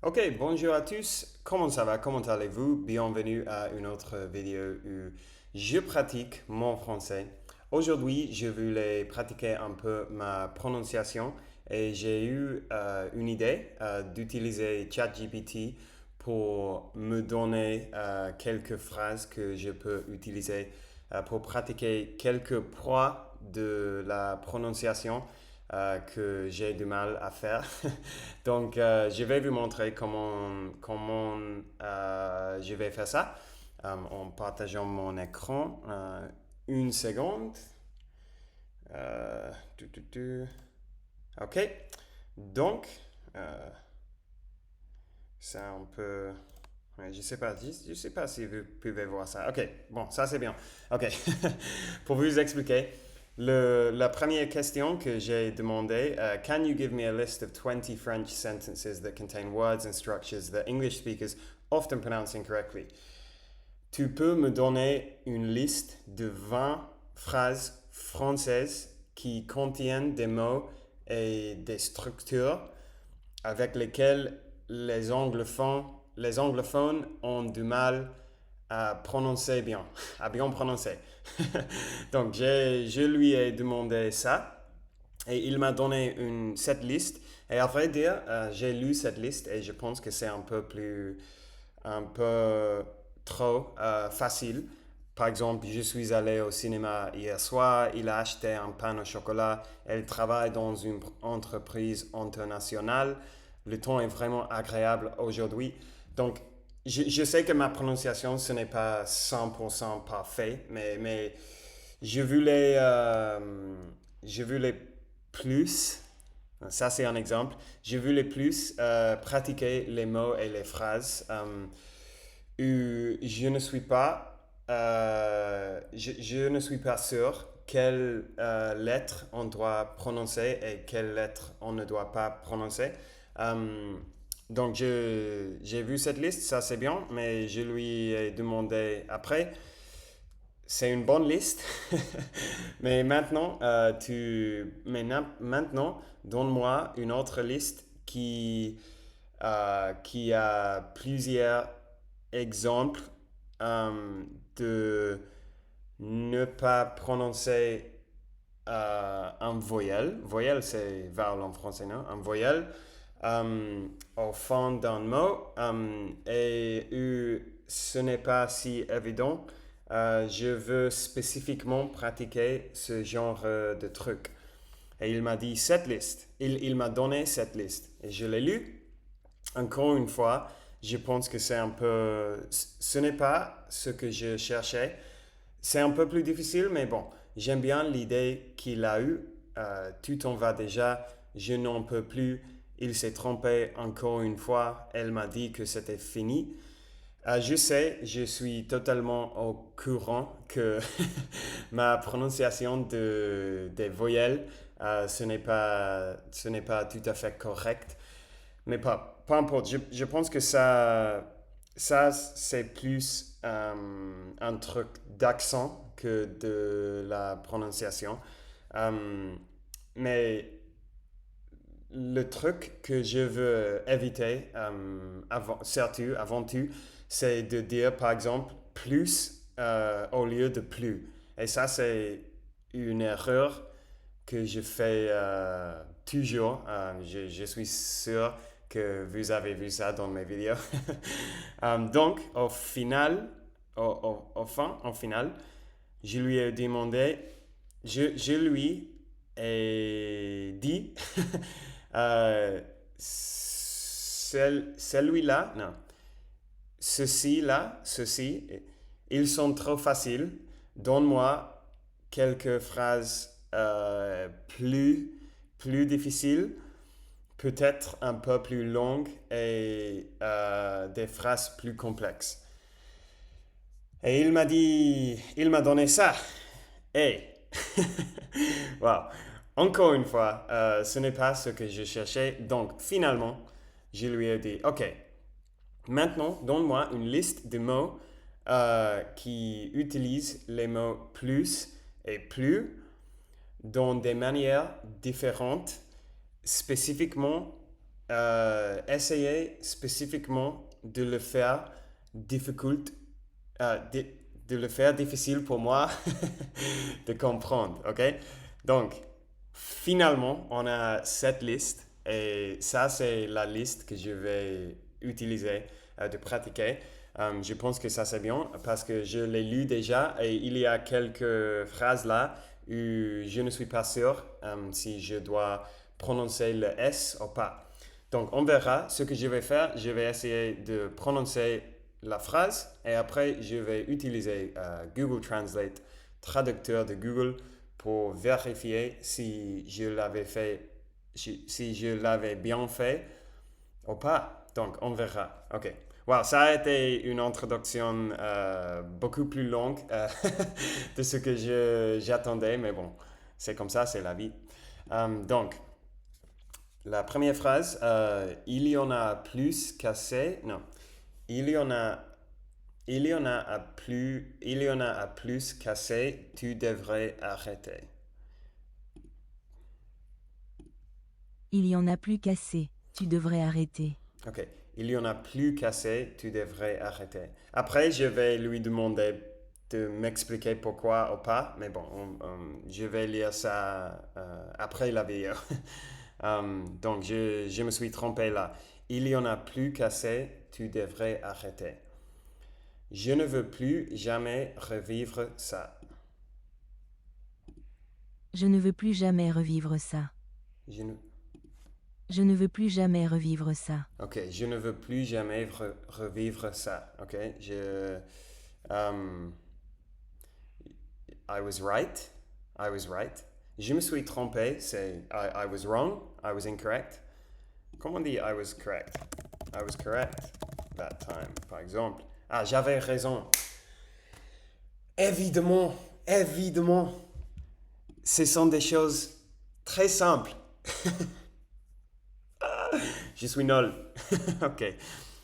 Ok, bonjour à tous. Comment ça va? Comment allez-vous? Bienvenue à une autre vidéo où je pratique mon français. Aujourd'hui, je voulais pratiquer un peu ma prononciation et j'ai eu une idée d'utiliser ChatGPT pour me donner quelques phrases que je peux utiliser pour pratiquer quelques points de la prononciation que j'ai du mal à faire. Donc, je vais vous montrer comment je vais faire ça en partageant mon écran. Une seconde. Euh, tu, tu, tu. OK. Donc, euh, c'est un peu... ouais, je sais pas si vous pouvez voir ça. OK, bon, ça c'est bien. OK, pour vous expliquer, la première question que j'ai demandé, can you give me a list of 20 French sentences that contain words and structures that English speakers often pronounce incorrectly? Tu peux me donner une liste de 20 phrases françaises qui contiennent des mots et des structures avec lesquelles les anglophones ont du mal à prononcer bien, à bien prononcer. Donc, je lui ai demandé ça et il m'a donné cette liste. Et à vrai dire, j'ai lu cette liste et je pense que c'est un peu trop facile. Par exemple, je suis allé au cinéma hier soir, il a acheté un pain au chocolat, elle travaille dans une entreprise internationale. Le ton est vraiment agréable aujourd'hui. Donc, je sais que ma prononciation, ce n'est pas 100% parfait, mais je voulais, je voulais plus. Ça, c'est un exemple. Je voulais plus pratiquer les mots et les phrases. Je ne suis pas, je ne suis pas sûr quelle lettre on doit prononcer et quelle lettre on ne doit pas prononcer. Euh, donc, j'ai vu cette liste, ça c'est bien, mais je lui ai demandé après. C'est une bonne liste, mais maintenant, donne-moi une autre liste qui a plusieurs exemples de ne pas prononcer un voyelle. Voyelle, c'est vowel en français, non? Un voyelle au fond d'un mot. Et ce n'est pas si évident. Je veux spécifiquement pratiquer ce genre de truc. Et il m'a dit cette liste. Il m'a donné cette liste. Et je l'ai lu. Encore une fois, je pense que c'est un peu... Ce n'est pas ce que je cherchais. C'est un peu plus difficile, mais bon, j'aime bien l'idée qu'il a eue. Tout en va déjà, je n'en peux plus. Il s'est trompé encore une fois. Elle m'a dit que c'était fini. Je sais, je suis totalement au courant que ma prononciation des voyelles, ce n'est pas tout à fait correct. Mais pas importe, je pense que ça c'est plus un truc d'accent que de la prononciation. Euh, mais le truc que je veux éviter, surtout avant tout, c'est de dire par exemple plus au lieu de plus. Et ça, c'est une erreur que je fais toujours. Je suis sûr que vous avez vu ça dans mes vidéos. Donc, au final, je lui ai demandé, je lui ai dit, euh, celui-là, non, ceci, ils sont trop faciles. Donne-moi quelques phrases plus difficiles, peut-être un peu plus longues et des phrases plus complexes. Et il m'a donné ça. Et, wow. Encore une fois, ce n'est pas ce que je cherchais. Donc, finalement, je lui ai dit, OK, maintenant, donne-moi une liste de mots qui utilisent les mots plus et plus dans des manières différentes, spécifiquement essayez spécifiquement de le faire difficult, de le faire difficile pour moi de comprendre, ok? Donc, finalement, on a cette liste et ça, c'est la liste que je vais utiliser de pratiquer. Je pense que ça, c'est bien parce que je l'ai lu déjà et il y a quelques phrases là où je ne suis pas sûr si je dois prononcer le S ou pas. Donc, on verra. Ce que je vais faire, je vais essayer de prononcer la phrase et après, je vais utiliser Google Translate, traducteur de Google, pour vérifier si je l'avais fait, si je l'avais bien fait ou pas. Donc, on verra. OK. Wow, ça a été une introduction beaucoup plus longue de ce que j'attendais, mais bon, c'est comme ça, c'est la vie. Donc, la première phrase, il y en a plus qu'assez. Non, il y en a, il y en a à plus qu'assez. Tu devrais arrêter. Il y en a plus qu'assez. Tu devrais arrêter. Ok, il y en a plus qu'assez. Tu devrais arrêter. Après, je vais lui demander de m'expliquer pourquoi ou pas, mais bon, je vais lire ça après la vidéo. Donc, je me suis trompé là. Il y en a plus qu'assez. Tu devrais arrêter. Je ne veux plus jamais revivre ça. Je ne veux plus jamais revivre ça. Je ne... Je ne veux plus jamais revivre ça. Ok, je ne veux plus jamais revivre ça. Ok, um, I was right. I was right. Je me suis trompé, c'est I was wrong. I was incorrect. Comment on dit I was correct? I was correct that time, par exemple. Ah, j'avais raison. Évidemment, évidemment. Ce sont des choses très simples. Je suis nul. Ok.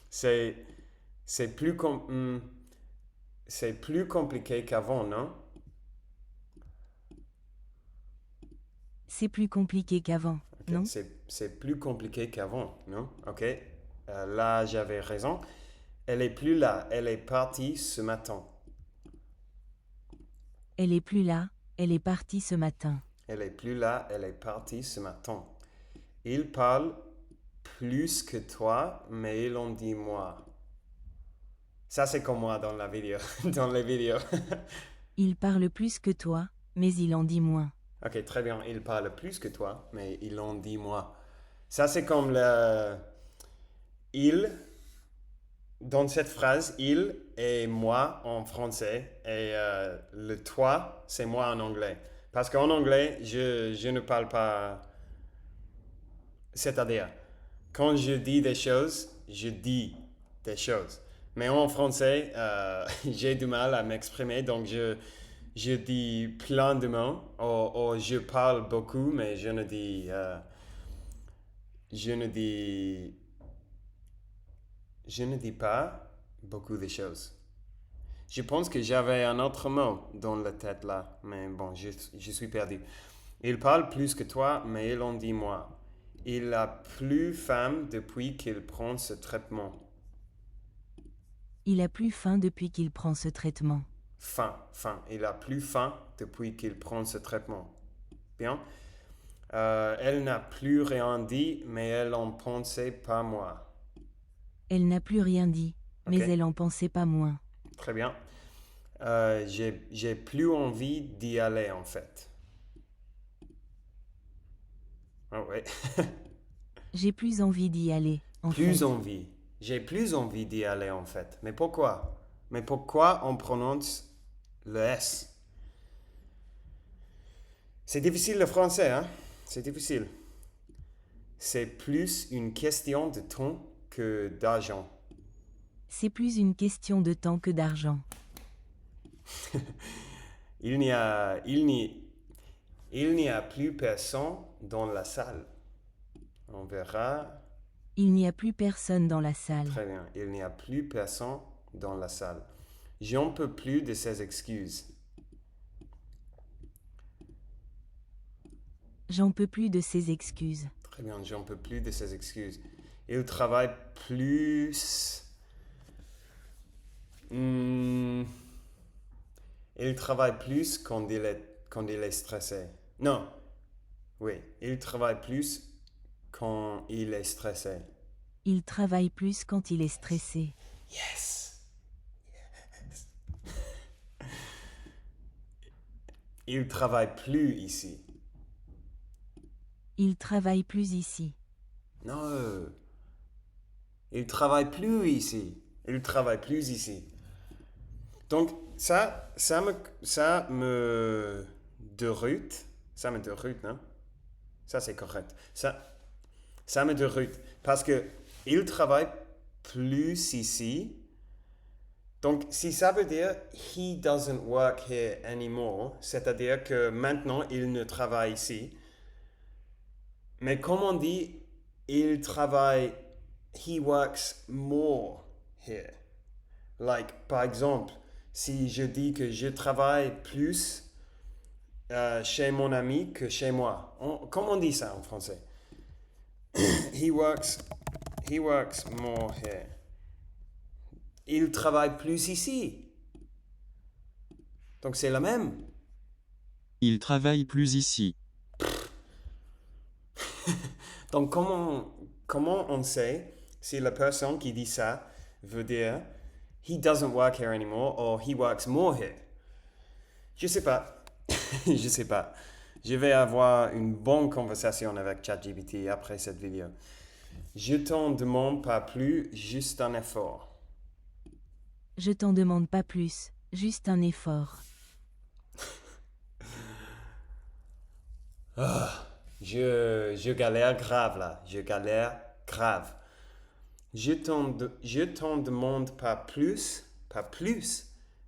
C'est, c'est plus, c'est plus compliqué qu'avant, non? C'est plus compliqué qu'avant, Ok. non? C'est plus compliqué qu'avant, non? Ok. Là, j'avais raison. Elle est plus là. Elle est partie ce matin. Elle est plus là. Elle est partie ce matin. Elle est plus là. Elle est partie ce matin. Il parle plus que toi, mais il en dit moi. Ça, c'est comme moi dans la vidéo, dans les vidéos. Il parle plus que toi, mais il en dit moins. Ok, très bien. Il parle plus que toi, mais il en dit moi. Ça, c'est comme le il. Dans cette phrase, il et moi en français et le toi, c'est moi en anglais. Parce qu'en anglais, je ne parle pas. C'est-à-dire, quand je dis des choses, je dis des choses. Mais en français, j'ai du mal à m'exprimer, donc je dis plein de mots, ou je parle beaucoup, mais je ne dis, je ne dis pas beaucoup de choses. Je pense que j'avais un autre mot dans la tête là, mais bon, je suis perdu. Il parle plus que toi, mais il en dit moi. Il a plus faim depuis qu'il prend ce traitement. Il a plus faim depuis qu'il prend ce traitement. Faim. Il a plus faim depuis qu'il prend ce traitement. Bien. Elle n'a plus rien dit, mais elle en pensait pas moi. Elle n'a plus rien dit, mais Ok, elle en pensait pas moins. très bien. J'ai plus envie d'y aller en fait. Ah ouais. J'ai plus envie d'y aller, en Plus fait. envie. J'ai plus envie d'y aller en fait. Mais pourquoi? Mais pourquoi on prononce le S? C'est difficile le français, hein? C'est difficile. C'est plus une question de temps que d'argent. C'est plus une question de temps que d'argent. Il n'y a, il n'y a plus personne dans la salle. On verra. Il n'y a plus personne dans la salle. Très bien. Il n'y a plus personne dans la salle. J'en peux plus de ces excuses. J'en peux plus de ces excuses. Très bien. J'en peux plus de ces excuses. Il travaille plus... il travaille plus quand il est stressé. Non, oui, il travaille plus quand il est stressé. Il travaille plus quand il est stressé. Yes! Il travaille plus ici. Il travaille plus ici. Non, il travaille plus ici. Il travaille plus ici. Donc, ça me déroute. Ça me déroute, non? Ça, c'est correct. Ça me déroute. Parce que il travaille plus ici. Donc, si ça veut dire he doesn't work here anymore, c'est-à-dire que maintenant il ne travaille ici. Mais comme on dit, il travaille, he works more here. Like, par exemple, si je dis que je travaille plus chez mon ami que chez moi. Comment on dit ça en français? He works more here. Il travaille plus ici. Donc c'est la même. Il travaille plus ici. Donc comment on sait si la personne qui dit ça veut dire he doesn't work here anymore or he works more here? Je sais pas. Je sais pas. Je vais avoir une bonne conversation avec ChatGPT après cette vidéo. Je t'en demande pas plus, juste un effort. Je t'en demande pas plus, juste un effort. Je galère grave là. Je galère grave. Je t'en demande pas plus,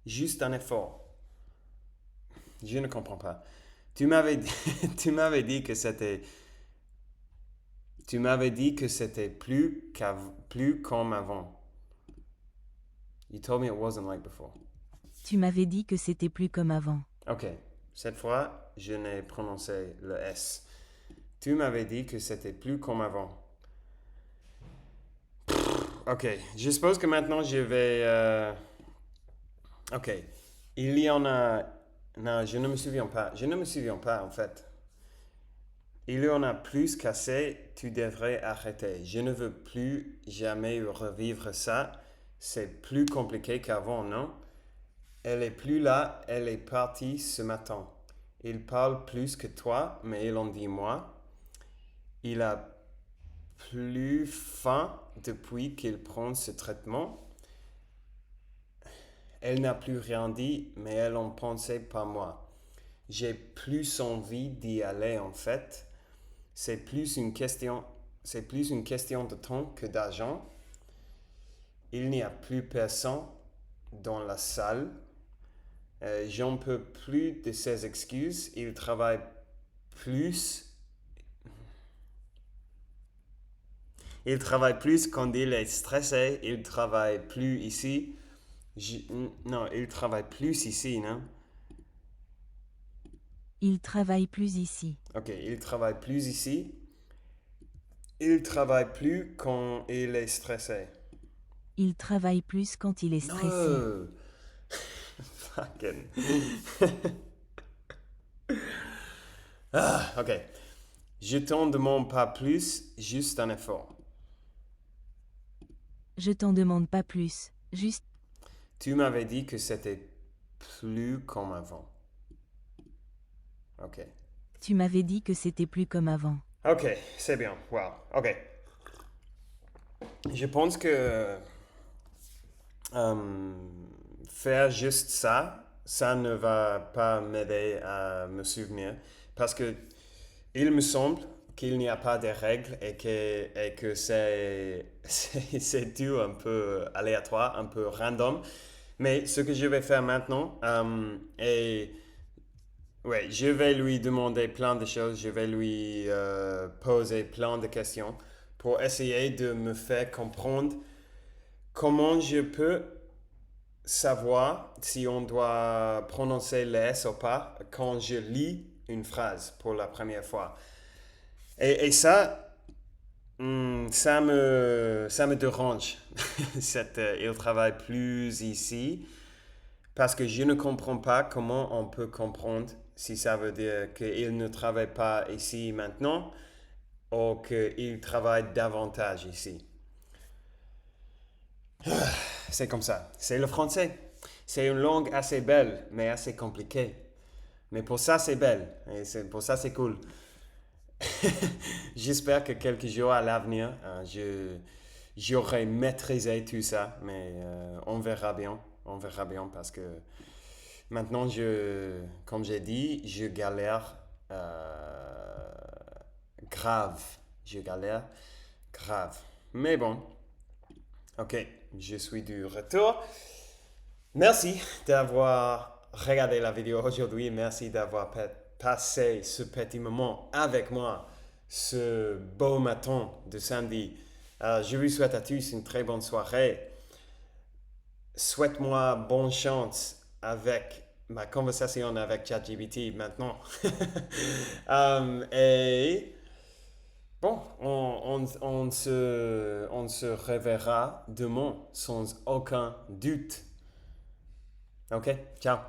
juste un effort. Je ne comprends pas. Tu m'avais dit que c'était plus comme avant. You told me it wasn't like before. Tu m'avais dit que c'était plus comme avant. Ok, cette fois, je n'ai prononcé le S. Tu m'avais dit que c'était plus comme avant. Ok, je suppose que maintenant je vais... Ok, il y en a... Non, je ne me souviens pas. Je ne me souviens pas en fait. Il y en a plus qu'assez, tu devrais arrêter. Je ne veux plus jamais revivre ça. C'est plus compliqué qu'avant, non? Elle est plus là, elle est partie ce matin. Il parle plus que toi, mais il en dit moi. Il a plus faim depuis qu'il prend ce traitement. Elle n'a plus rien dit, mais elle en pensait pas moi. J'ai plus envie d'y aller en fait. C'est plus une question de temps que d'argent. Il n'y a plus personne dans la salle. J'en peux plus de ses excuses. Il travaille plus. Il travaille plus quand il est stressé. Il travaille plus ici. Non, il travaille plus ici, non? Il travaille plus ici. Ok, il travaille plus ici. Il travaille plus quand il est stressé. Il travaille plus quand il est stressé. No. Fucking. Ok. Je t'en demande pas plus, juste un effort. Je t'en demande pas plus, juste... Tu m'avais dit que c'était plus comme avant. Ok. Tu m'avais dit que c'était plus comme avant. Ok, c'est bien. Wow. Ok. Je pense que faire juste ça, ça ne va pas m'aider à me souvenir. Parce que il me semble qu'il n'y a pas de règles et que c'est tout un peu aléatoire, un peu random. Mais ce que je vais faire maintenant est... Ouais, je vais lui demander plein de choses, je vais lui poser plein de questions pour essayer de me faire comprendre comment je peux savoir si on doit prononcer le S ou pas quand je lis une phrase pour la première fois. Et ça, Ça me dérange. Il travaille plus ici parce que je ne comprends pas comment on peut comprendre si ça veut dire qu'il ne travaille pas ici maintenant ou qu'il travaille davantage ici. C'est comme ça. C'est le français. C'est une langue assez belle, mais assez compliquée. Mais pour ça, c'est belle. Et pour ça, c'est cool. J'espère que quelques jours à l'avenir, j'aurai maîtrisé tout ça, mais on verra bien. On verra bien parce que maintenant, comme j'ai dit, je galère grave. Je galère grave. Mais bon, ok, je suis du retour. Merci d'avoir regardé la vidéo aujourd'hui. Merci d'avoir passé ce petit moment avec moi, ce beau matin de samedi. Je vous souhaite à tous une très bonne soirée. Souhaite-moi bonne chance avec ma conversation avec ChatGPT maintenant. Et bon, on se reverra demain sans aucun doute. Ok, ciao.